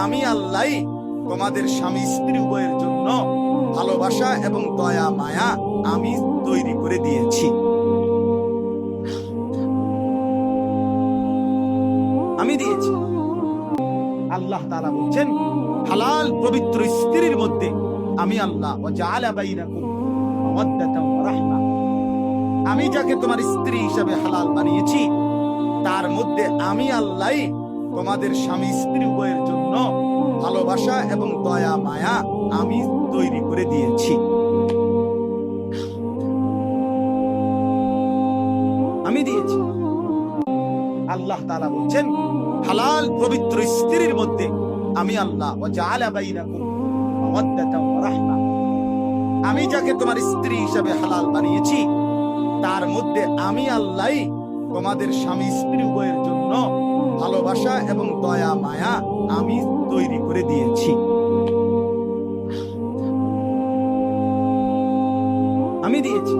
আমি আল্লাহ তোমাদের স্বামী স্ত্রী উভয়ের জন্য ভালোবাসা এবং দয়া মায়া আমি তৈরি করে দিয়েছি। আমি দিয়েছি। আল্লাহ তাআলা বলছেন হালাল পবিত্র স্ত্রীর মধ্যে আমি আল্লাহ ওয়া জাআলা বাইনাকুম মাওয়াদ্দাতাও ওয়া রাহমা, আমি যাকে তোমার স্ত্রী হিসেবে হালাল বানিয়েছি তার মধ্যে আমি আল্লাহ তোমাদের স্বামী স্ত্রী উভয়ের জন্য ভালোবাসা এবং দয়া মায়া আমি তৈরি করে দিয়েছি। আমি দিয়েছি। আল্লাহ তাআলা বলছেন হালাল পবিত্র স্ত্রীর মধ্যে আমি আল্লাহ ওয়া জাআলা বাইনাকুম মাওয়াদ্দাতাও ওয়া রাহমা, আমি যাকে তোমার স্ত্রী হিসেবে হালাল বানিয়েছি তার মধ্যে আমি আল্লাহ তোমাদের স্বামী স্ত্রী উভয়ের জন্য ভালোবাসা এবং দয়া মায়া আমি তৈরি করে দিয়েছি। আমি দিয়েছি।